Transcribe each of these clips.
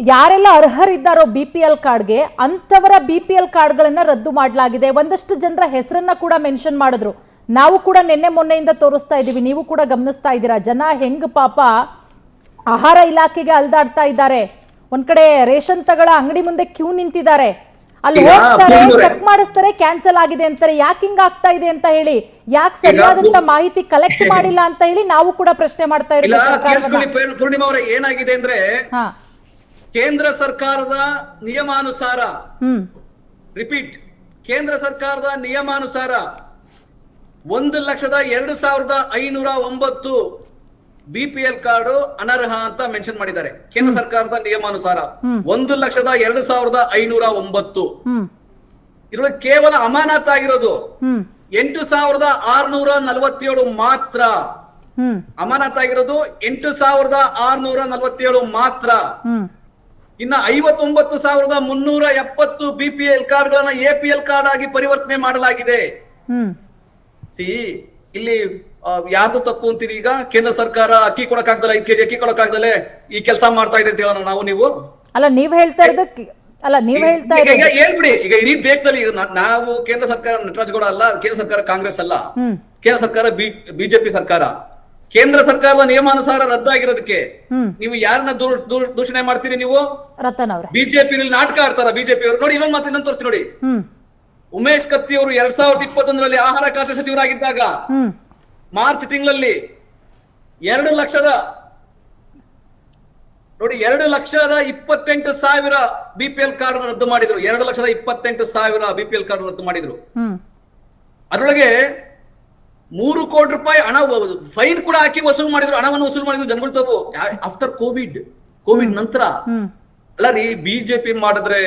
ಯಾರೆಲ್ಲ ಅರ್ಹರಿದ್ದಾರೋ BPL ಕಾರ್ಡ್ಗೆ ಅಂತವರ BPL ಕಾರ್ಡ್ಗಳನ್ನ ರದ್ದು ಮಾಡಲಾಗಿದೆ. ಒಂದಷ್ಟು ಜನರ ಹೆಸರನ್ನ ಕೂಡ ಮೆನ್ಷನ್ ಮಾಡಿದ್ರು. ನಾವು ಕೂಡ ನಿನ್ನೆ ಮೊನ್ನೆಯಿಂದ ತೋರಿಸ್ತಾ ಇದೀವಿ, ನೀವು ಕೂಡ ಗಮನಿಸ್ತಾ ಇದ್ದೀರಾ. ಜನ ಹೆಂಗ್ ಪಾಪ ಆಹಾರ ಇಲಾಖೆಗೆ ಅಲ್ದಾಡ್ತಾ ಇದ್ದಾರೆ. ಒಂದ್ ಕಡೆ ರೇಷನ್ ತಗಳ ಅಂಗಡಿ ಮುಂದೆ ಕ್ಯೂ ನಿಂತಿದ್ದಾರೆ. ಅಲ್ಲಿ ಹೋಗ್ತಾರೆ, ಚೆಕ್ ಮಾಡಿಸ್ತಾರೆ, ಕ್ಯಾನ್ಸಲ್ ಆಗಿದೆ ಅಂತಾರೆ. ಯಾಕೆ ಹಿಂಗ ಆಗ್ತಾ ಇದೆ ಅಂತ ಹೇಳಿ, ಯಾಕೆ ಸರಿಯಾದಂತ ಮಾಹಿತಿ ಕಲೆಕ್ಟ್ ಮಾಡಿಲ್ಲ ಅಂತ ಹೇಳಿ ನಾವು ಕೂಡ ಪ್ರಶ್ನೆ ಮಾಡ್ತಾ ಇದ್ದೀವಿ. ಪೂರ್ಣಿಮಾ ಅವರೇ, ಏನಾಗಿದೆ ಅಂದ್ರೆ ಕೇಂದ್ರ ಸರ್ಕಾರದ ನಿಯಮಾನುಸಾರ, ರಿಪೀಟ್, ಕೇಂದ್ರ ಸರ್ಕಾರದ ನಿಯಮಾನುಸಾರ 1,02,509 BPL ಕಾರ್ಡ್ ಅನರ್ಹ ಅಂತ ಮೆನ್ಷನ್ ಮಾಡಿದ್ದಾರೆ. ಕೇಂದ್ರ ಸರ್ಕಾರದ ನಿಯಮಾನುಸಾರ 1,02,509. ಇದ್ರೊಳಗೆ ಕೇವಲ ಅಮಾನತ್ ಆಗಿರೋದು 8,647 ಮಾತ್ರ. ಅಮಾನತ್ ಆಗಿರೋದು 8,647 ಮಾತ್ರ. ಇನ್ನ 59,370 BPL ಕಾರ್ಡ್ಗಳನ್ನ APL ಕಾರ್ಡ್ ಆಗಿ ಪರಿವರ್ತನೆ ಮಾಡಲಾಗಿದೆ. ಇಲ್ಲಿ ಯಾರ್ದು ತಪ್ಪು ಅಂತೀರಿ? ಈಗ ಕೇಂದ್ರ ಸರ್ಕಾರ ಅಕ್ಕಿ ಕೊಡಕ್ಕಾಗ್ದಲ್ಲ, 5 ಕೆಜಿ ಅಕ್ಕಿ ಕೊಡಕ್ಕಾಗ್ದಲೆ ಈ ಕೆಲಸ ಮಾಡ್ತಾ ಇದೆ ಅಂತ ಹೇಳೋಣ ನಾವು? ನೀವು ಅಲ್ಲ, ನೀವ್ ಹೇಳ್ತಾ ಇರೋದು ಹೇಳ್ಬಿಡಿ. ಈಗ ಇಡೀ ದೇಶದಲ್ಲಿ ನಾವು ಕೇಂದ್ರ ಸರ್ಕಾರ ನಟರಾಜಗೌಡ ಅಲ್ಲ, ಕೇಂದ್ರ ಸರ್ಕಾರ ಕಾಂಗ್ರೆಸ್ ಅಲ್ಲ, ಕೇಂದ್ರ ಸರ್ಕಾರ ಬಿಜೆಪಿ ಸರ್ಕಾರ. ಕೇಂದ್ರ ಸರ್ಕಾರದ ನಿಯಮಾನುಸಾರ ರದ್ದಾಗಿರೋದಕ್ಕೆ ನೀವು ಯಾರನ್ನ ದೂಷಣೆ ಮಾಡ್ತೀರಿ? ನೀವು ಬಿಜೆಪಿ ನಾಟಕ ಆಡ್ತಾರ ಬಿಜೆಪಿ ಅವರು. ನೋಡಿ, ಇನ್ನೊಂದು ಮಾತು ಇನ್ನೊಂದು ತೋರಿಸಿ ನೋಡಿ. ಉಮೇಶ್ ಕತ್ತಿ ಅವರು 2021ರಲ್ಲಿ ಆಹಾರ ಖಾತೆ ಸಚಿವರಾಗಿದ್ದಾಗ ಮಾರ್ಚ್ ತಿಂಗಳಲ್ಲಿ 2,28,000 BPL ಕಾರ್ಡ್ ರದ್ದು ಮಾಡಿದ್ರು. 2,28,000 BPL ಕಾರ್ಡ್ ರದ್ದು ಮಾಡಿದ್ರು. ಅದರೊಳಗೆ 3 ಕೋಟಿ ರೂಪಾಯಿ ಹಣ ಫೈನ್ ಕೂಡ ಹಾಕಿ ವಸೂಲು ಮಾಡಿದ್ರು, ಹಣವನ್ನು ವಸೂಲು ಮಾಡಿದ್ರು ಜನಗಳು ತಗೋ. ಆಫ್ಟರ್ ಕೋವಿಡ್ ನಂತರ ಅಲ್ಲ ರೀ. ಬಿಜೆಪಿ ಮಾಡಿದ್ರೆ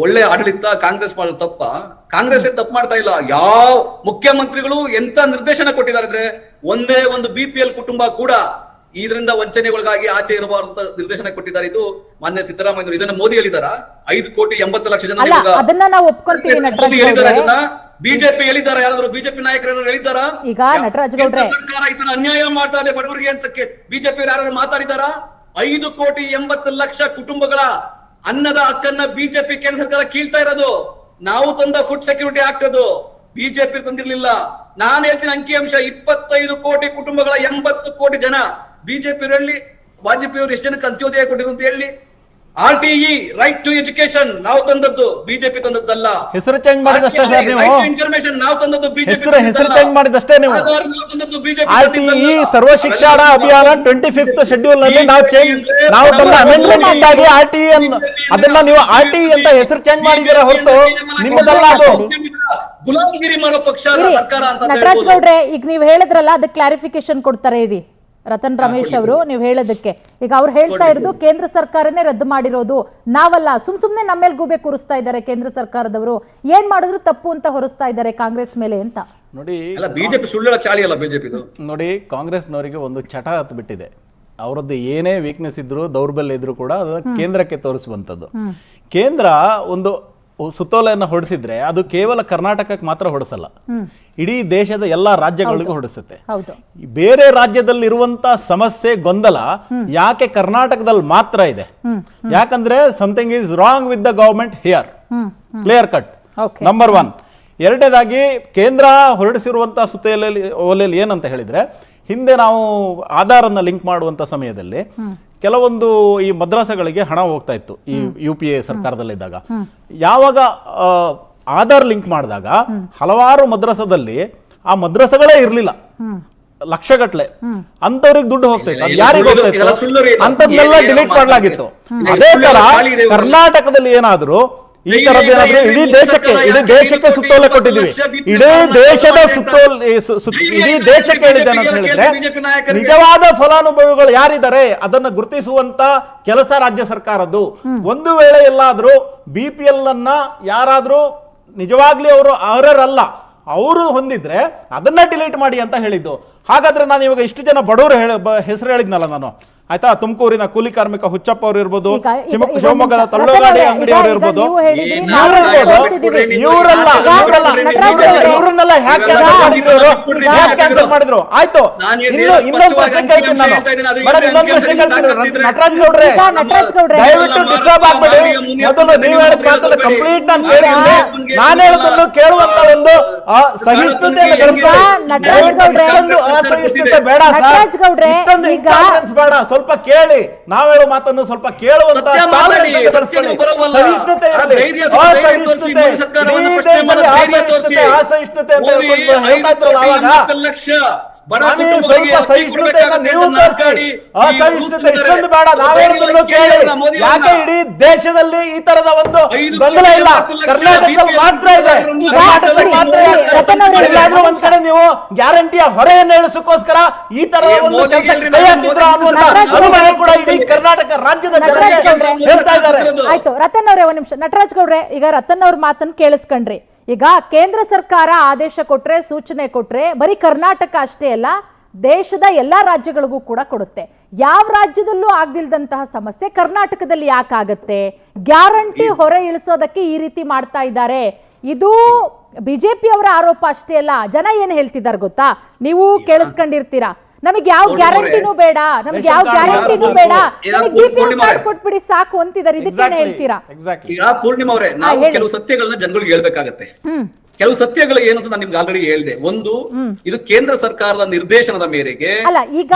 ಒಳ್ಳೆ ಆಡಳಿತ, ಕಾಂಗ್ರೆಸ್ ಮಾಡೋದು ತಪ್ಪ? ಕಾಂಗ್ರೆಸ್ ತಪ್ಪು ಮಾಡ್ತಾ ಇಲ್ಲ. ಯಾವ ಮುಖ್ಯಮಂತ್ರಿಗಳು ಎಂತ ನಿರ್ದೇಶನ ಕೊಟ್ಟಿದ್ದಾರೆ ಅಂದ್ರೆ, ಒಂದೇ ಒಂದು BPL ಕುಟುಂಬ ಕೂಡ ಇದರಿಂದ ವಂಚನೆಗಳಿಗಾಗಿ ಆಚೆ ಇರಬಾರದು ನಿರ್ದೇಶನ ಕೊಟ್ಟಿದ್ದಾರೆ. ಇದು ಮಾನ್ಯ ಸಿದ್ದರಾಮಯ್ಯ. ಇದನ್ನ ಮೋದಿ ಹೇಳಿದಾರ? 5,80,00,000 ಜನ ಬಿಜೆಪಿ ಹೇಳಿದಾರ? ಯಾರಾದ್ರೂ ಬಿಜೆಪಿ ನಾಯಕರು ಹೇಳಿದಾರ? ಈಗ ನಟರಾಜಗೌಡ್ರೆ, ಸರ್ಕಾರ ಇದನ್ನ ಅನ್ಯಾಯ ಮಾಡ್ತಾರೆ ಬಡವರಿಗೆ ಅಂತ ಬಿಜೆಪಿ ಯಾರು ಮಾತಾಡಿದಾರ? 5,80,00,000 ಕುಟುಂಬಗಳ ಅನ್ನದ ಹಕ್ಕನ್ನ ಬಿಜೆಪಿ ಕೇಂದ್ರ ಸರ್ಕಾರ ಕೀಳ್ತಾ ಇರೋದು. ನಾವು ತಂದ ಫುಡ್ ಸೆಕ್ಯೂರಿಟಿ ಆಕ್ಟ್ ಅದು, ಬಿಜೆಪಿ ತಂದಿರ್ಲಿಲ್ಲ. ನಾನು ಹೇಳ್ತೀನಿ ಅಂಕಿಅಂಶ. 25 ಕೋಟಿ ಕುಟುಂಬಗಳ 80 ಕೋಟಿ ಜನ ಬಿಜೆಪಿ ಹೇಳಿ, ವಾಜಪೇಯಿ ಅವರು ಎಷ್ಟು ಜನಕ್ಕೆ ಅಂತ್ಯೋದಯ ಕೊಟ್ಟಿದ್ರು ಅಂತ ಹೇಳಿ. RTE, ರೈಟ್ ಟು ಎಜುಕೇಶನ್, ನಾವು ತಂದದ್ದು, ಬಿಜೆಪಿ ತಂದದ್ದಲ್ಲ. ಹೆಸರು ಚೇಂಜ್ ಮಾಡಿದಷ್ಟೇ ಸರ್ ನೀವು. ಇನ್ಫಾರ್ಮೇಶನ್ ನಾವು ತಂದದ್ದು, ಹೆಸರು ಚೇಂಜ್ ಮಾಡಿದಷ್ಟೇ ನೀವು. RTE ಸರ್ವ ಶಿಕ್ಷಣ ಅಭಿಯಾನ 25th ಶೆಡ್ಯೂಲ್ ನಲ್ಲಿ ನಾವು ತಂದ ಅಮೆಂಡ್ಮೆಂಟ್ ಇಂದಾಗಿ RTE ಅದನ್ನ ನೀವು RTE ಅಂತ ಹೆಸರು ಚೇಂಜ್ ಮಾಡಿದಿರ ಹೊರತು ನಿಮ್ಮದಲ್ಲ ಅದು. ಗುಲಾಮಗಿರಿ ಮಾಡೋ ಪಕ್ಷ ಸರ್ಕಾರ ಅಂತ. ನಟರಾಜ್ ಗೌಡ್ರೆ, ಈಗ ನೀವು ಹೇಳಿದ್ರಲ್ಲ, ಅದಕ್ಕೆ ಕ್ಲಾರಿಫಿಕೇಶನ್ ಕೊಡ್ತಾರೆ ಇರಿ ರತನ್ ರಮೇಶ್ ಅವರು. ನೀವು ಹೇಳೋದಕ್ಕೆ ಈಗ ಅವ್ರು ಹೇಳ್ತಾ ಇರೋದು ಕೇಂದ್ರ ಸರ್ಕಾರನೇ ರದ್ದು ಮಾಡಿರೋದು, ನಾವಲ್ಲ. ಸುಮ್ನೆ ನಮ್ಮ ಮೇಲೆ ಗೂಬೆ ಕೂರಿಸ್ತಾ ಇದ್ದಾರೆ ಕೇಂದ್ರ ಸರ್ಕಾರದವರು. ಏನ್ ಮಾಡಿದ್ರು ತಪ್ಪು ಅಂತ ಹೊರಿಸ್ತಾ ಇದ್ದಾರೆ ಕಾಂಗ್ರೆಸ್ ಮೇಲೆ ಅಂತ. ನೋಡಿ, ಬಿಜೆಪಿ ಸುಳ್ಳು ಚಾಳಿ ಅಲ್ಲ ಬಿಜೆಪಿ. ನೋಡಿ, ಕಾಂಗ್ರೆಸ್ನವರಿಗೆ ಒಂದು ಚಟ ಹತ್ತು ಬಿಟ್ಟಿದೆ. ಅವರದ್ದು ಏನೇ ವೀಕ್ನೆಸ್ ಇದ್ರು, ದೌರ್ಬಲ್ಯ ಇದ್ರು ಕೂಡ ಅದು ಕೇಂದ್ರಕ್ಕೆ ತೋರಿಸುವಂಥದ್ದು. ಕೇಂದ್ರ ಒಂದು ಸುತ್ತೋಲೆಯನ್ನು ಹೊಡಿಸಿದ್ರೆ ಅದು ಕೇವಲ ಕರ್ನಾಟಕಕ್ಕೆ ಮಾತ್ರ ಹೊಡಿಸಲ್ಲ, ಇಡೀ ದೇಶದ ಎಲ್ಲಾ ರಾಜ್ಯಗಳಿಗೂ ಹೊಡಿಸುತ್ತೆ. ಬೇರೆ ರಾಜ್ಯದಲ್ಲಿ ಇರುವಂತ ಸಮಸ್ಯೆ, ಗೊಂದಲ ಯಾಕೆ ಕರ್ನಾಟಕದಲ್ಲಿ ಮಾತ್ರ ಇದೆ? ಯಾಕಂದ್ರೆ something is wrong with the government here, clear cut, number 1. ಎರಡನೇದಾಗಿ ಕೇಂದ್ರ ಹೊರಡಿಸಿರುವಂತಹ ಸುತ್ತೋಲೆಯಲ್ಲಿ ಏನಂತ ಹೇಳಿದ್ರೆ, ಹಿಂದೆ ನಾವು ಆಧಾರನ್ನ ಲಿಂಕ್ ಮಾಡುವಂತ ಸಮಯದಲ್ಲಿ ಕೆಲವೊಂದು ಈ ಮದ್ರಸಗಳಿಗೆ ಹಣ ಹೋಗ್ತಾ ಇತ್ತು, ಈ UPA ಸರ್ಕಾರದಲ್ಲಿದ್ದಾಗ. ಯಾವಾಗ ಆಧಾರ್ ಲಿಂಕ್ ಮಾಡಿದಾಗ ಹಲವಾರು ಮದ್ರಸದಲ್ಲಿ ಆ ಮದ್ರಸಗಳೇ ಇರ್ಲಿಲ್ಲ, ಲಕ್ಷಗಟ್ಲೆ ಅಂತವ್ರಿಗೆ ದುಡ್ಡು ಹೋಗ್ತಾ ಇತ್ತು. ಯಾರಿಗೆ ಹೋಗ್ತಾ ಇತ್ತು ಅಂತದ್ನೆಲ್ಲ ಡಿಲೀಟ್ ಮಾಡಲಾಗಿತ್ತು. ಅದೇ ತರ ಕರ್ನಾಟಕದಲ್ಲಿ ಏನಾದ್ರು ಈ ತರದ್ದು ಏನಾದ್ರು ಇಡೀ ದೇಶಕ್ಕೆ ಸುತ್ತೋಲೆ ಕೊಟ್ಟಿದ್ದೀವಿ. ಇಡೀ ದೇಶಕ್ಕೆ ಹೇಳಿದ್ದೇನೆ ಅಂತ ಹೇಳಿದ್ರೆ, ನಿಜವಾದ ಫಲಾನುಭವಿಗಳು ಯಾರಿದ್ದಾರೆ ಅದನ್ನ ಗುರುತಿಸುವಂತ ಕೆಲಸ ರಾಜ್ಯ ಸರ್ಕಾರದ್ದು. ಒಂದು ವೇಳೆ ಎಲ್ಲಾದ್ರೂ BPL ಅನ್ನ ಯಾರಾದ್ರೂ ನಿಜವಾಗ್ಲಿ ಅವರು ಅರ್ಹರಲ್ಲ, ಅವರು ಹೊಂದಿದ್ರೆ ಅದನ್ನ ಡಿಲೀಟ್ ಮಾಡಿ ಅಂತ ಹೇಳಿದ್ದು. ಹಾಗಾದ್ರೆ ನಾನು ಇವಾಗ ಇಷ್ಟು ಜನ ಬಡವರು ಹೆಸರು ಹೇಳಿದ್ನಲ್ಲ ನಾನು, ಆಯ್ತಾ, ತುಮಕೂರಿನ ಕೂಲಿ ಕಾರ್ಮಿಕ ಹುಚ್ಚಪ್ಪ ಅವರು ಇರ್ಬೋದು, ಈಗ ಶಿವಮೊಗ್ಗದ ಈಗ ತಳ್ಳೋಗಾಡಿ ಈಗ ಅಂಗಡಿಯವರು ಈಗ ಇರ್ಬೋದು, ನೀವು ಹೇಳಿದ್ರಿ, ಈ ನಾವು ನಾವು ತೋರಿಸಿದ್ದೀವಿ. ಇವ್ರನ್ನೆಲ್ಲ ಹ್ಯಾಕ್ ಕ್ಯಾನ್ಸಲ್ ಮಾಡಿದ್ರು ಇವರು? ಹ್ಯಾಕ್ ಕ್ಯಾನ್ಸಲ್ ಮಾಡಿದ್ರು? ಆಯ್ತು, ಇನ್ನೊಂದು ಪ್ರಶ್ನೆ ಕೇಳ್ತೀನಿ ನಾನು. ಮೇಡಮ್, ಇನ್ನೊಂದು ಪ್ರಶ್ನೆ ಕೇಳ್ತೀನಿ. ನಟರಾಜ್ ಗೌಡ್ರೆ, ಈಗ ನಟರಾಜ್ ಗೌಡ್ರೆ, ದಯವಿಟ್ಟು ಡಿಸ್ಟರ್ಬ್ ಆಗ್ಬೇಡಿ. ಮೊದಲು ನೀವು ಹೇಳಿದ ಮಾತನ್ನ ಕಂಪ್ಲೀಟ್ ನಾನು ಕೇಳಿದ್ದೀನಿ. ನಾನು ಹೇಳೋದನ್ನು ಕೇಳುವಂತ ಒಂದು ಸಹಿಷ್ಣುತೆಯನ್ನು ನಟರಾಜ್ ಗೌಡ್ರೆ, ಅಸಹಿಷ್ಣುತೆ ಬೇಡ ಸರ್, ನಟರಾಜ್ ಗೌಡ್ರೆ, ಇಷ್ಟೊಂದು ಈಗ ಇಂಟಾಲರೆನ್ಸ್ ಬೇಡ. ಸ್ವಲ್ಪ ಕೇಳಿ, ನಾವು ಹೇಳೋ ಮಾತನ್ನು ಸ್ವಲ್ಪ ಕೇಳುವಂತ ಸತ್ಯ ಮಾತಾಡಿ, tolerance ಬೆಳೆಸ್ಕೊಳ್ಳಿ. ಸತ್ಯ ಬರೋವಲ್ಲ. ಸಹಿಷ್ಣುತೆ ಇರಲಿ, ಧೈರ್ಯ ಅಸಹಿಷ್ಣುತೆ ತೋರಿಸಿ, ಸರ್ಕಾರವನ್ನು ಇಡೀ ಪ್ರಶ್ನೆ ದೇಶದಲ್ಲಿ ಮಾಡೋದು ಧೈರ್ಯ ಅಸಹಿಷ್ಣುತೆ ಅಂತ ಮೋದಿ ಹೇಳ್ಕೊಂಡು ಹೇಳ್ತಾ ಇದ್ರಲ್ಲ ಅವಾಗ. ಲಕ್ಷ ಬಡ ಸ್ವಾಮಿ, ಕುಟುಂಬಗಳಿಗೆ ಸ್ವಲ್ಪ ಸಹಿಷ್ಣುತೆಯನ್ನ ನೀವು ತೋರಿಸಿ. ಅಸಹಿಷ್ಣುತೆ ಇಷ್ಟೊಂದು ಬೇಡ, ನಾವು ಹೇಳೋದನ್ನು ಕೇಳಿ. ಯಾಕೆ ಇಡೀ ದೇಶದಲ್ಲಿ ಈ ತರದ ಒಂದು ಗೊಂದಲ ಇಲ್ಲ? ಕರ್ನಾಟಕದಲ್ಲಿ ಮಾತ್ರ ಇದೆ, ಕರ್ನಾಟಕದಲ್ಲಿ ಮಾತ್ರ ಯಾಕೆ? ಎಲ್ಲಾದ್ರೂ ಒಂದ್ ಕಡೆ ನೀವು ಗ್ಯಾರಂಟಿಯ ಹೊರೆಯನ್ನು ಇಳಿಸೋಕೋಸ್ಕರ ಈ ತರದ ಒಂದು ಕೆಲಸಕ್ಕೆ ಕೈ ಹಾಕಿದ್ರ ಅನ್ನುವಂತ ಅನುಮಾನ ಕೂಡ ಇಡೀ ಕರ್ನಾಟಕ ರಾಜ್ಯದ ಜನತೆ ಹೇಳ್ತಾ ಇದ್ದಾರೆ. ಆಯ್ತು, ರತನ್ ಅವ್ರೆ ಒಂದ್ ನಿಮಿಷ. ನಟರಾಜ್ ಗೌಡ್ರೆ, ಈಗ ರತನ್ ಅವ್ರ ಮಾತನ್ನ ಕೇಳಿಸ್ಕೊಂಡ್ರಿ. ಈಗ ಕೇಂದ್ರ ಸರ್ಕಾರ ಆದೇಶ ಕೊಟ್ರೆ, ಸೂಚನೆ ಕೊಟ್ರೆ ಬರೀ ಕರ್ನಾಟಕ ಅಷ್ಟೇ ಅಲ್ಲ, ದೇಶದ ಎಲ್ಲಾ ರಾಜ್ಯಗಳಿಗೂ ಕೂಡ ಕೊಡುತ್ತೆ. ಯಾವ ರಾಜ್ಯದಲ್ಲೂ ಆಗ್ದಿಲ್ದಂತಹ ಸಮಸ್ಯೆ ಕರ್ನಾಟಕದಲ್ಲಿ ಯಾಕಾಗತ್ತೆ? ಗ್ಯಾರಂಟಿ ಹೊರೆ ಇಳಿಸೋದಕ್ಕೆ ಈ ರೀತಿ ಮಾಡ್ತಾ ಇದ್ದಾರೆ. ಇದು ಬಿಜೆಪಿ ಅವರ ಆರೋಪ ಅಷ್ಟೇ ಅಲ್ಲ, ಜನ ಏನ್ ಹೇಳ್ತಿದ್ದಾರೆ ಗೊತ್ತಾ? ನೀವು ಕೇಳಿಸ್ಕೊಂಡಿರ್ತೀರಾ, ನಮಗೆ ಯಾವ ಗ್ಯಾರಂಟಿನೂ ಬೇಡ, ನಮ್ಗೆ ಯಾವ ಗ್ಯಾರಂಟಿನೂ ಬೇಡ, ನಮಗೆ ಬಿಪಿಎಲ್ ಕಾರ್ಡ್ ಕೊಟ್ಬಿಡಿ ಸಾಕು ಅಂತಿದ್ದಾರೆ. ಇದಕ್ಕೇನು ಹೇಳ್ತೀರಾ? ಈಗ ಪೂರ್ಣಿಮಾ ಅವರೇ, ನಾವು ಕೆಲವು ಸತ್ಯಗಳನ್ನ ಜನಗಳಿಗೆ ಹೇಳ್ಬೇಕಾಗತ್ತೆ. ಕೆಲವು ಸತ್ಯಗಳು ಏನು ಅಂತ ನಾನು ನಿಮ್ಗೆ ಆಲ್ರೆಡಿ ಹೇಳಿದೆ. ಒಂದು, ಇದು ಕೇಂದ್ರ ಸರ್ಕಾರದ ನಿರ್ದೇಶನದ ಮೇರೆಗೆ ಅಲ್ಲ, ಈಗ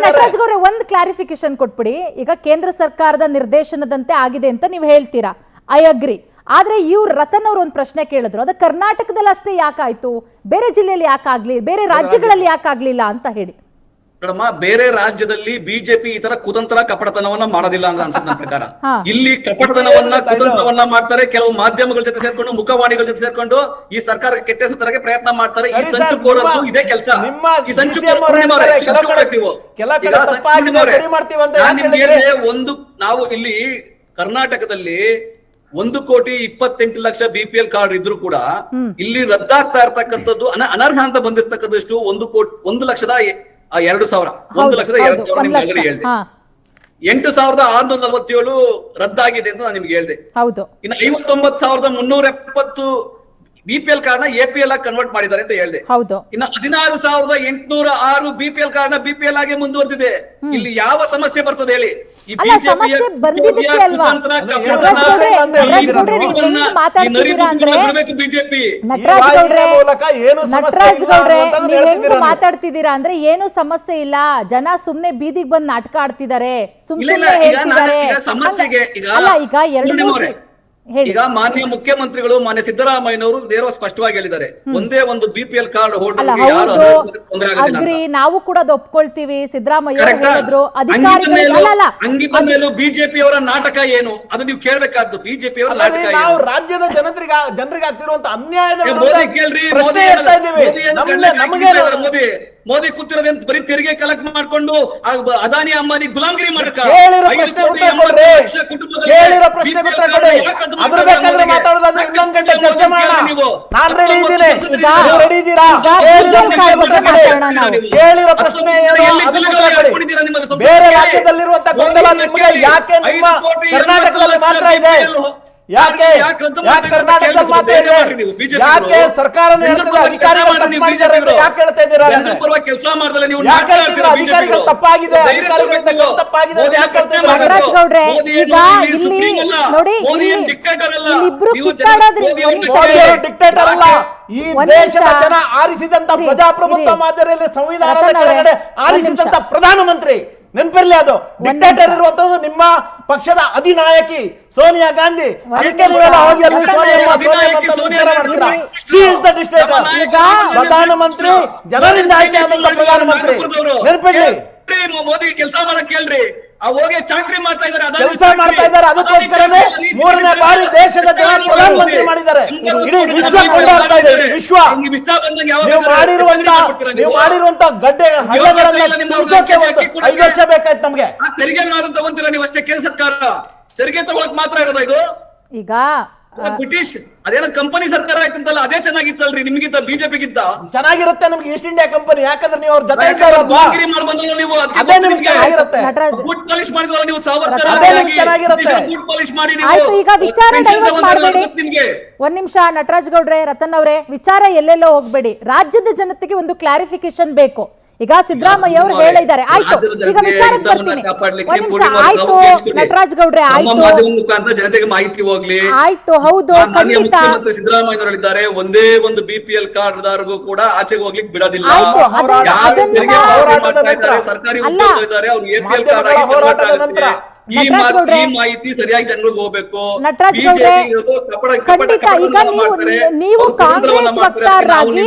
ನಟರಾಜ್ ಗೌಡ್ರೆ ಒಂದು ಕ್ಲಾರಿಫಿಕೇಶನ್ ಕೊಟ್ಬಿಡಿ. ಈಗ ಕೇಂದ್ರ ಸರ್ಕಾರದ ನಿರ್ದೇಶನದಂತೆ ಆಗಿದೆ ಅಂತ ನೀವು ಹೇಳ್ತೀರಾ, ಐ ಅಗ್ರಿ. ಆದ್ರೆ ಇವ್ರು ರತನ್ ಅವ್ರು ಒಂದು ಪ್ರಶ್ನೆ ಕೇಳಿದ್ರು, ಅದು ಕರ್ನಾಟಕದಲ್ಲಿ ಅಷ್ಟೇ ಯಾಕಾಯ್ತು, ಬೇರೆ ಜಿಲ್ಲೆಯಲ್ಲಿ ಯಾಕಾಗ್ಲಿ, ಬೇರೆ ರಾಜ್ಯಗಳಲ್ಲಿ ಯಾಕಾಗ್ಲಿಲ್ಲ ಅಂತ ಹೇಳಿ. ನೋಡಮ್ಮ, ಬೇರೆ ರಾಜ್ಯದಲ್ಲಿ ಬಿಜೆಪಿ ಈ ತರ ಕುತಂತ್ರ ಕಪಟತನವನ್ನ ಮಾಡೋದಿಲ್ಲ ಅಂತ ಅನ್ಸುತ್ತೆ ನನ್ನ ಪ್ರಕಾರ. ಇಲ್ಲಿ ಕಪಟತನವನ್ನ ಕುತಂತ್ರವನ್ನ ಮಾಡ್ತಾರೆ. ಕೆಲವು ಮಾಧ್ಯಮಗಳ ಜೊತೆ ಸೇರ್ಕೊಂಡು, ಮುಖವಾಣಿಗಳ ಜೊತೆ ಸೇರ್ಕೊಂಡು ಈ ಸರ್ಕಾರಕ್ಕೆ ಕೆಟ್ಟ ಹೆಸರಿಗೆ ಪ್ರಯತ್ನ ಮಾಡ್ತಾರೆ. ಈ ಸಂಚುಕೋರರು ಇದೇ ಕೆಲಸ. ಈ ಸಂಚುಕೋರರು ಒಂದು, ನಾವು ಇಲ್ಲಿ ಕರ್ನಾಟಕದಲ್ಲಿ 1,28,00,000 BPL ಕಾರ್ಡ್ ಇದ್ರು ಕೂಡ ಇಲ್ಲಿ ರದ್ದಾಗ್ತಾ ಇರ್ತಕ್ಕಂಥದ್ದು ಅನರ್ಹ ಅಂತ ಬಂದಿರ್ತಕ್ಕಂಥಷ್ಟು 1,02,000 ನಿಮ್ಗೆ ಆಲ್ರೆಡಿ ಹೇಳಿದೆ. 8,647 ರದ್ದಾಗಿದೆ ಅಂತ ನಾನು ನಿಮ್ಗೆ ಹೇಳಿದೆ. ಇನ್ನು 59,370 BPL ಕಾರ್ಡ್ ನ APL ಆಗಿ ಕನ್ವರ್ಟ್ ಮಾಡಿದ್ದಾರೆ ಅಂತ ಹೇಳಿದೆ. ಇನ್ನು 16,806 BPL ಕಾರ್ಡ್ ನ BPL ಆಗಿ ಮುಂದುವರೆದಿದೆ. ಇಲ್ಲಿ ಯಾವ ಸಮಸ್ಯೆ ಬರ್ತದೆ ಹೇಳಿ? ಈ ಬಿಜೆಪಿಯ ಮಾತಾಡ್ತಿದ್ದೀರಾ ಅಂದ್ರೆ ಏನು ಸಮಸ್ಯೆ ಇಲ್ಲ, ಜನ ಸುಮ್ನೆ ಬೀದಿಗೆ ಬಂದು ನಾಟಕ ಆಡ್ತಿದ್ದಾರೆ, ಸುಮ್ನೆ ಸಮಸ್ಯೆಗೆ ಈಗ ಮಾನ್ಯ ಮುಖ್ಯಮಂತ್ರಿಗಳು, ಮಾನ್ಯ ಸಿದ್ದರಾಮಯ್ಯನವರು ನೇರ ಸ್ಪಷ್ಟವಾಗಿ ಹೇಳಿದ್ದಾರೆ, ಒಂದೇ ಒಂದು BPL ಕಾರ್ಡ್ ಹೋಲ್ಡರ್ಗೆ ಯಾರು ತೊಂದರೆ ಆಗೋದಿಲ್ಲ. ನಾವು ಕೂಡ ಒಪ್ಕೊಳ್ತೀವಿ. ಸಿದ್ದರಾಮಯ್ಯ ಹೇಳಿದ್ರು, ಅಂಗಿತ ಮೇಲೂ ಬಿಜೆಪಿ ಅವರ ನಾಟಕ ಏನು ಅದು ನೀವು ಕೇಳಬೇಕಾದ್ದು. ಬಿಜೆಪಿ ಅವರ ನಾಟಕ ನಾವು ರಾಜ್ಯದ ಜನರಿಗೆ ಆಗ್ತಿರುವಂತ ಅನ್ಯಾಯದ ಮೋದಿ ಕೇಳ್ರಿ, ಮೋದಿ ಕೂತಿರೋದಂತ ಬರೀ ತೆರಿಗೆ ಕಲೆಕ್ಟ್ ಮಾಡ್ಕೊಂಡು ಅದಾನಿ ಅಂಬಾನಿ ಗುಲಾಮಗಿರಿ ಮಾಡಕ ಅದ್ರ ಬೇಕಾದ್ರೆ ಮಾತಾಡೋದಾದ್ರೆ ಇನ್ನೊಂದು ಗಂಟೆ ಚರ್ಚೆ ಮಾಡೋಣ. ನಾನು ರೆಡಿ ಇದ್ದೀನಿ, ನೀವು ರೆಡಿ ಇದ್ದೀರಾ? ಕೇಳಿರೋ ಪ್ರಶ್ನೆ ಏನು ಅದಕ್ಕೆ ಉತ್ತರ ಕೊಡಿ. ಬೇರೆ ರಾಜ್ಯದಲ್ಲಿರುವಂತ ಗೊಂದಲ ನಿಮಗೆ ಯಾಕೆ ನಿಮ್ಮ ಕರ್ನಾಟಕದಲ್ಲಿ ಮಾತ್ರ ಇದೆ? ಯಾಕೆ ಕರ್ನಾಟಕದಲ್ಲಿ ಮಾತ್ರ ಇದೆ? ಯಾಕೆ ಸರ್ಕಾರ ಅಧಿಕಾರಿಗಳು ಯಾಕೆ ಹೇಳ್ತಾ ಇದ್ದೀರಾ? ಕೆಲಸ ಮಾಡಿದ್ರೆ ನೀವು ಯಾಕೆ ಹೇಳ್ತಿದ್ದೀರಾ ಅಧಿಕಾರಿಗಳು ತಪ್ಪಾಗಿದೆ, ಅಧಿಕಾರಿಗಳಿಂದ ತಪ್ಪಾಗಿದೆ ಯಾಕೆ ಹೇಳ್ತಾ ಇದ್ದೀರಾ? ನಟರಾಜ್ ಗೌಡ್ರೆ, ಈಗ ಇಲ್ಲಿ ನೋಡಿ, ಡಿಕ್ಟೇಟರ್ ಅಲ್ಲ, ಈ ದೇಶದ ಜನ ಆರಿಸಿದಂತ ಪ್ರಜಾಪ್ರಭುತ್ವ ಮಾದರಿಯಲ್ಲಿ ಸಂವಿಧಾನದ ಕೆಳಗಡೆ ಆರಿಸಿದಂತ ಪ್ರಧಾನಮಂತ್ರಿ. ನೆನಪಿರ್ಲಿ, ಅದು ಡಿಕ್ಟೇಟರ್ ಇರುವಂತದ್ದು ನಿಮ್ಮ ಪಕ್ಷದ ಅಧಿನಾಯಕಿ ಸೋನಿಯಾ ಗಾಂಧಿ. ಅದಕ್ಕೆ ನೀವೆಲ್ಲ ಹೋಗಿ ಅಲ್ಲಿ ಪ್ರಧಾನಮಂತ್ರಿ, ಜನರಿಂದ ಆಯ್ಕೆ ಆದಂತ ಪ್ರಧಾನಮಂತ್ರಿ. ನೆನಪಿರ್ಲಿ, ಮೋದಿ ಕೆಲಸ ಮಾಡಕ್ ಕೇಳ್ರಿ, ಹೋಗಿ ಚಾಕ್ರಿ ಮಾಡ್ತಾ ಇದ್ದಾರೆ, ಕೆಲಸ ಮಾಡ್ತಾ ಇದ್ದಾರೆ. ಅದಕ್ಕೋಸ್ಕರನೇ 3ನೇ ಬಾರಿ ದೇಶದ ಜನ ಪ್ರಧಾನಮಂತ್ರಿ ಮಾಡಿದ್ದಾರೆ. ಇಡೀ ವಿಶ್ವ ಕೊಂಡಾಡ್ತಾ ಇದೆ. ವಿಶ್ವ ನೀವು ಮಾಡಿರುವಂತ ಗಡ್ಡೆ ಹಳ್ಳಗಳನ್ನ ತುಂಬಿಸೋಕೆ 5 ವರ್ಷ ಬೇಕಾಯ್ತು ನಮ್ಗೆ. ತೆರಿಗೆ ತಗೊಂತೀರಾ ನೀವು ಅಷ್ಟೇ? ಕೇಂದ್ರ ಸರ್ಕಾರ ತೆರಿಗೆ ತಗೊಳಕ್ ಮಾತ್ರ ಇರೋದು ಇದು? ಈಗ ಬ್ರಿಟಿಷ್ ಅದೇನೋ ಕಂಪನಿ ಸರ್ಕಾರ ಆಯ್ತಂತಲ್ಲ, ಅದೇ ಚೆನ್ನಾಗಿತ್ತಲ್ರಿ ನಿಮ್ಗಿಂತ ಬಿಜೆಪಿಗಿಂತ. ಚೆನ್ನಾಗಿರುತ್ತೆ ನಮ್ಗೆ ಈಸ್ಟ್ ಇಂಡಿಯಾ ಕಂಪನಿ, ಯಾಕಂದ್ರೆ ನೀವು ಅವ್ರ ಜೊತೆ ಇದ್ದಾರಲ್ವಾ, ನೀವು ಅದೇ ನಿಮ್ಗೆ ಚೆನ್ನಾಗಿರುತ್ತೆ. ನಟರಾಜ್ ಬೂಟ್ ಪಾಲಿಶ್ ಮಾಡಿದ್ರಲ್ಲ ನೀವು ಸಾವರ್ಕರ್ ಅದೇ ನಿಮ್ಗೆ ಚೆನ್ನಾಗಿರುತ್ತೆ. ಬೂಟ್ ಪಾಲಿಶ್ ಮಾಡಿ ನೀವು ಆಯ್ತು, ಈಗ ವಿಚಾರ ಡೈವರ್ಟ್ ಮಾಡಬೇಡಿ. ನಿಮ್ಗೆ ಒಂದ್ ನಿಮಿಷ ನಟರಾಜ್ ಗೌಡ್ರೆ, ರತನ್ ಅವರೇ, ವಿಚಾರ ಎಲ್ಲೆಲ್ಲೋ ಹೋಗ್ಬೇಡಿ. ರಾಜ್ಯದ ಜನತೆಗೆ ಒಂದು ಕ್ಲಾರಿಫಿಕೇಶನ್ ಬೇಕು. ಈಗ ಸಿದ್ದರಾಮಯ್ಯ ಅವರು ಹೇಳಿದ್ದಾರೆ, ಆಯ್ತು ಈಗ ವಿಚಾರಕ್ಕೆ ಬರ್ತೀನಿ. ಒಂದ್ ನಿಮಿಷ, ಆಯ್ತು ನಟರಾಜ್ ಗೌಡ್ರೆ, ಆಯ್ತು ಮುಖಾಂತರ ಜನತೆಗೆ ಮಾಹಿತಿ ಹೋಗ್ಲಿ. ಆಯ್ತು, ಹೌದು, ಖಂಡಿತ. ಮುಖ್ಯಮಂತ್ರಿ ಸಿದ್ದರಾಮಯ್ಯ ಹೇಳಿದ್ದಾರೆ, ಒಂದೇ ಒಂದು BPL ಕಾರ್ಡ್ದಾರರಿಗೂ ಕೂಡ ಆಚೆಗೆ ಹೋಗ್ಲಿಕ್ಕೆ ಬಿಡೋದಿಲ್ಲ. ಆಯ್ತು, ಯಾರು ತೆರಿಗೆ ಹೋರಾಟದ ಮಾಡ್ತಾ ಇದ್ದಾರೆ, ಸರ್ಕಾರಿ ಉದ್ಯೋಗ ಇದ್ದಾರೆ, ಅವ್ರು APL ಕಾರ್ಡ್ ಆಗಿ ಹೋರಾಟದ ನಂತರ ಈ ಮಾಹಿತಿ ಸರಿಯಾಗಿ ಜನರಿಗೆ ಹೋಗ್ಬೇಕು. ನಟರಾಜ್ ಗೌಡ್ರೆ, ಖಂಡಿತ. ಈಗ ನೀವು ಕಾಂಗ್ರೆಸ್ ವಕ್ತಾರರಾಗಿ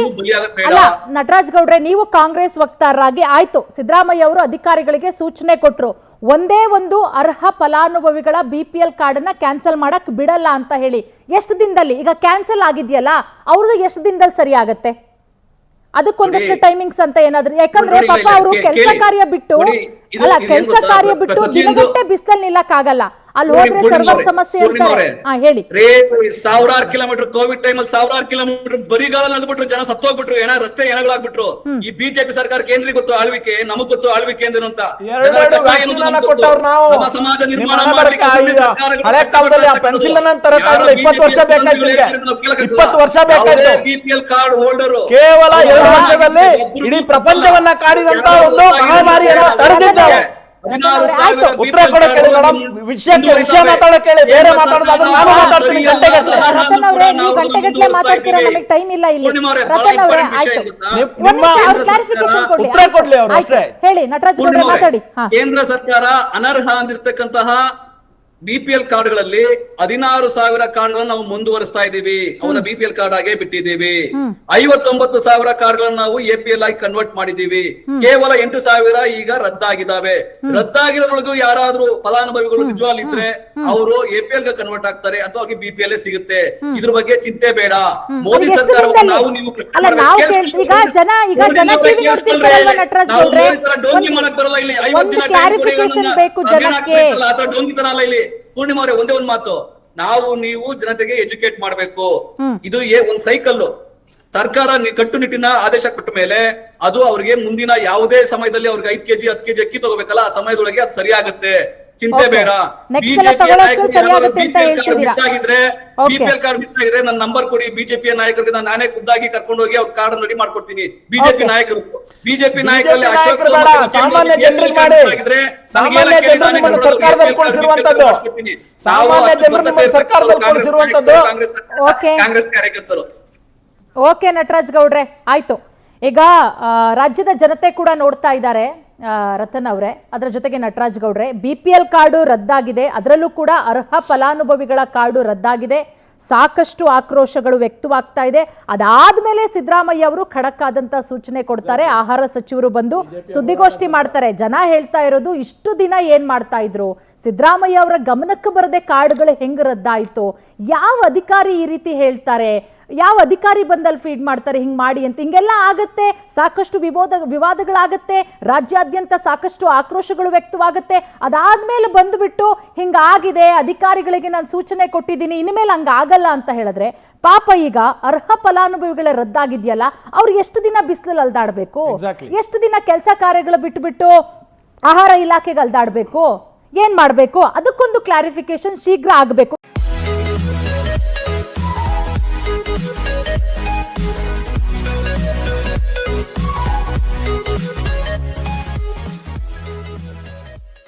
ಅಲ್ಲ ನಟರಾಜ್ ಗೌಡ್ರೆ, ನೀವು ಕಾಂಗ್ರೆಸ್ ವಕ್ತಾರರಾಗಿ ಆಯ್ತು, ಸಿದ್ದರಾಮಯ್ಯ ಅವರು ಅಧಿಕಾರಿಗಳಿಗೆ ಸೂಚನೆ ಕೊಟ್ರು, ಒಂದೇ ಒಂದು ಅರ್ಹ ಫಲಾನುಭವಿಗಳ BPL ಕಾರ್ಡ್ ಅನ್ನ ಕ್ಯಾನ್ಸಲ್ ಮಾಡಕ್ ಬಿಡಲ್ಲ ಅಂತ ಹೇಳಿ. ಎಷ್ಟು ದಿನದಲ್ಲಿ ಈಗ ಕ್ಯಾನ್ಸಲ್ ಆಗಿದೆಯಲ್ಲ, ಅವ್ರದ್ದು ಎಷ್ಟು ದಿನದಲ್ಲಿ ಸರಿ ಆಗತ್ತೆ? ಅದಕ್ಕೊಂದಷ್ಟು ಟೈಮಿಂಗ್ಸ್ ಅಂತ ಏನಾದ್ರು, ಯಾಕಂದ್ರೆ ಪಾಪ ಅವರು ಕೆಲಸ ಕಾರ್ಯ ಬಿಟ್ಟು ಅಲ್ಲ ಕೆಲಸ ಕಾರ್ಯ ಬಿಟ್ಟು ದಿನಗಟ್ಟೆ ಬಿಸಿಲಲ್ಲಿ ನಿಲ್ಲಕ್ಕಾಗಲ್ಲ, ಅಲ್ಲಿ ಹೋದ್ರೆ ಸರ್ವರ್ ಸಮಸ್ಯೆ ಇರ್ತಾರೆ. ಹೇಳಿ. ಸಾವಿರಾರು ಕಿಲೋಮೀಟರ್ ಕೋವಿಡ್ ಟೈಮಲ್ಲಿ ಸಾವಿರಾರು ಕಿಲೋಮೀಟರ್ ಬರಿಗಾಲ ನಡೆದ್ಬಿಟ್ರು, ಜನ ಸತ್ತೋಗ್ಬಿಟ್ರು, ರಸ್ತೆ ಹೆಣಗಳಾಗ್ಬಿಟ್ರು. ಈ ಬಿಜೆಪಿ ಸರ್ಕಾರಕ್ಕೆ ಏನ್ರಿ ಗೊತ್ತು ಆಳ್ವಿಕೆ, ನಮಗ್ ಗೊತ್ತು ಆಳ್ವಿಕೆ ಏನು ಅಂತ. ಸಮಾಜ ನಿರ್ಮಾಣ ಮಾಡ್ಲಿಕ್ಕೆ ಹಳೆ ಕಾಲದಲ್ಲಿ ಆ ಪೆನ್ಸಿಲ್ ಅನ್ನ ತರಕಾಗಲ್ಲ, 20 ವರ್ಷ ಬೇಕಾಯ್ತು, 20 ವರ್ಷ ಬೇಕಾಯ್ತು. BPL ಕಾರ್ಡ್ ಹೋಲ್ಡರ್ ಕೇವಲ 2 ವರ್ಷದಲ್ಲಿ ಇಡೀ ಪ್ರಪಂಚವನ್ನ ಕಾಡಿದಂತ ಒಂದು ಮಹಾಮಾರಿಯನ್ನ ತಡೆದಿದ್ದವು. ಉತ್ತರ ಕೊಡ ಕೇಳಿ ಮೇಡಮ್, ವಿಷಯ ಮಾತಾಡೋಕೆ ಹೇಳಿ, ಬೇರೆ ಮಾತಾಡೋದಾದ್ರೆ ನಾನು ಮಾತಾಡ್ತೀನಿ ಗಂಟೆಗಟ್ಟಲೆ. ರತನ್ ಅವರೇ, ನೀವು ಗಂಟೆಗಟ್ಟಲೆ ಮಾತಾಡ್ತೀರಾ, ನಮಗೆ ಟೈಮ್ ಇಲ್ಲ ಇಲ್ಲಿ. ರತನ್ ಅವರೇ, ಆಯ್ತು, ನಿಮ್ಮ ಉತ್ತರ ಕೊಡ್ಲಿ ಅವರು ಅಷ್ಟೇ. ಹೇಳಿ ನಟರಾಜ್ ಗೌಡ್ರೆ, ಮಾತಾಡಿ. ಕೇಂದ್ರ ಸರ್ಕಾರ ಅನರ್ಹ ಅಂದಿರ್ತಕ್ಕಂತಹ BPL ಕಾರ್ಡ್ಗಳಲ್ಲಿ 16,000 ಕಾರ್ಡ್ಗಳನ್ನು ನಾವು ಮುಂದುವರಿಸ್ತಾ ಇದ್ದೀವಿ. ಅವನ BPL ಕಾರ್ಡ್ ಆಗೇ ಬಿಟ್ಟಿದ್ದೀವಿ. 59,000 ಕಾರ್ಡ್ಗಳನ್ನು ನಾವು APL ಆಗಿ ಕನ್ವರ್ಟ್ ಮಾಡಿದ್ದೀವಿ. ಕೇವಲ 8,000 ಈಗ ರದ್ದಾಗಿದ್ದಾವೆ. ರದ್ದಾಗಿರೋದ್ರೊಳಗೂ ಯಾರಾದ್ರೂ ಫಲಾನುಭವಿಗಳು ನಿಜವಾಗ್ಲಿದ್ರೆ ಅವರು APL ಗೆ ಕನ್ವರ್ಟ್ ಆಗ್ತಾರೆ ಅಥವಾ ಅವ್ರಿಗೆ BPL ಸಿಗುತ್ತೆ. ಇದ್ರ ಬಗ್ಗೆ ಚಿಂತೆ ಬೇಡ. ಮೋದಿ ಸರ್ಕಾರ ನಾವು ನೀವು ಡೋಂಗಿ ತರ ಅಲ್ಲ ಇಲ್ಲಿ. ಪೂರ್ಣಿಮಾ ಅವರೇ, ಒಂದೇ ಒಂದ್ ಮಾತು, ನಾವು ನೀವು ಜನತೆಗೆ ಎಜುಕೇಟ್ ಮಾಡ್ಬೇಕು. ಇದು ಒಂದ್ ಸೈಕಲ್. ಸರ್ಕಾರ ಕಟ್ಟುನಿಟ್ಟಿನ ಆದೇಶ ಕೊಟ್ಟ ಮೇಲೆ ಅದು ಅವ್ರಿಗೆ ಮುಂದಿನ ಯಾವುದೇ ಸಮಯದಲ್ಲಿ ಅವ್ರಿಗೆ 5 kg 10 kg ಅಕ್ಕಿ ತಗೋಬೇಕಲ್ಲ, ಆ ಸಮಯದೊಳಗೆ ಅದು ಸರಿಯಾಗುತ್ತೆ, ಚಿಂತೆ ಬೇಡ. ಮಿಸ್ ಆಗಿದ್ರೆ BPL ಕಾರ್ಡ್ ಮಿಸ್ ಆಗಿದ್ರೆ ನನ್ನ ನಂಬರ್ ಕೊಡಿ, ಬಿಜೆಪಿಯ ನಾಯಕರಿಗೆ ನಾನೇ ಖುದ್ದಾಗಿ ಕರ್ಕೊಂಡು ಹೋಗಿ ಅವ್ರ ಕಾರ್ಡ್ ರೆಡಿ ಮಾಡ್ಕೊಡ್ತೀನಿ. ಬಿಜೆಪಿ ನಾಯಕರು ನಾಯಕರಲ್ಲಿ ಸಾಮಾನ್ಯ ಜನರಿಗೆ ಮಾಡಿ, ಸಾಮಾನ್ಯ ಜನರು ಸರ್ಕಾರದಲ್ಲಿ ಕೊಡಿಸಿರುವಂತದ್ದು, ಸಾಮಾನ್ಯ ಜನರು ಸರ್ಕಾರದಲ್ಲಿ ಕೊಡಿಸಿರುವಂತದ್ದು ಕಾಂಗ್ರೆಸ್ ಕಾರ್ಯಕರ್ತರು. ಓಕೆ ನಟರಾಜ್ ಗೌಡ್ರೆ, ಆಯ್ತು. ಈಗ ರಾಜ್ಯದ ಜನತೆ ಕೂಡ ನೋಡ್ತಾ ಇದ್ದಾರೆ ರತನ್ ಅವರೇ, ಅದರ ಜೊತೆಗೆ ನಟರಾಜ್ ಗೌಡ್ರೆ, BPL ಕಾರ್ಡು ರದ್ದಾಗಿದೆ, ಅದರಲ್ಲೂ ಕೂಡ ಅರ್ಹ ಫಲಾನುಭವಿಗಳ ಕಾರ್ಡು ರದ್ದಾಗಿದೆ. ಸಾಕಷ್ಟು ಆಕ್ರೋಶಗಳು ವ್ಯಕ್ತವಾಗ್ತಾ ಇದೆ. ಅದಾದ್ಮೇಲೆ ಸಿದ್ದರಾಮಯ್ಯ ಅವರು ಖಡಕ್ ಆದಂತ ಸೂಚನೆ ಕೊಡ್ತಾರೆ. ಆಹಾರ ಸಚಿವರು ಬಂದು ಸುದ್ದಿಗೋಷ್ಠಿ ಮಾಡ್ತಾರೆ. ಜನ ಹೇಳ್ತಾ ಇರೋದು, ಇಷ್ಟು ದಿನ ಏನ್ ಮಾಡ್ತಾ ಇದ್ರು, ಸಿದ್ದರಾಮಯ್ಯ ಅವರ ಗಮನಕ್ಕೆ ಬರದೆ ಕಾರ್ಡ್ಗಳು ಹೆಂಗ್ ರದ್ದಾಯ್ತು, ಯಾವ ಅಧಿಕಾರಿ ಈ ರೀತಿ ಹೇಳ್ತಾರೆ, ಯಾವ ಅಧಿಕಾರಿ ಬಂದಲ್ಲಿ ಫೀಡ್ ಮಾಡ್ತಾರೆ ಹಿಂಗ್ ಮಾಡಿ ಅಂತ, ಹಿಂಗೆಲ್ಲ ಆಗತ್ತೆ. ಸಾಕಷ್ಟು ವಿವಾದಗಳಾಗತ್ತೆ, ರಾಜ್ಯಾದ್ಯಂತ ಸಾಕಷ್ಟು ಆಕ್ರೋಶಗಳು ವ್ಯಕ್ತವಾಗುತ್ತೆ. ಅದಾದ್ಮೇಲೆ ಬಂದ್ಬಿಟ್ಟು ಹಿಂಗಾಗಿದೆ, ಅಧಿಕಾರಿಗಳಿಗೆ ನಾನು ಸೂಚನೆ ಕೊಟ್ಟಿದ್ದೀನಿ, ಇನ್ಮೇಲೆ ಹಂಗಾಗಲ್ಲ ಅಂತ ಹೇಳಿದ್ರೆ ಪಾಪ ಈಗ ಅರ್ಹ ಫಲಾನುಭವಿಗಳ ರದ್ದಾಗಿದೆಯಲ್ಲ, ಅವ್ರು ಎಷ್ಟು ದಿನ ಬಿಸಿಲಲ್ಲಿ ಅಲ್ದಾಡ್ಬೇಕು, ಎಷ್ಟು ದಿನ ಕೆಲಸ ಕಾರ್ಯಗಳು ಬಿಟ್ಟು ಆಹಾರ ಇಲಾಖೆಗೆ ಅಲ್ದಾಡ್ಬೇಕು, ಏನ್ ಮಾಡ್ಬೇಕು? ಅದಕ್ಕೊಂದು ಕ್ಲಾರಿಫಿಕೇಶನ್ ಶೀಘ್ರ ಆಗಬೇಕು.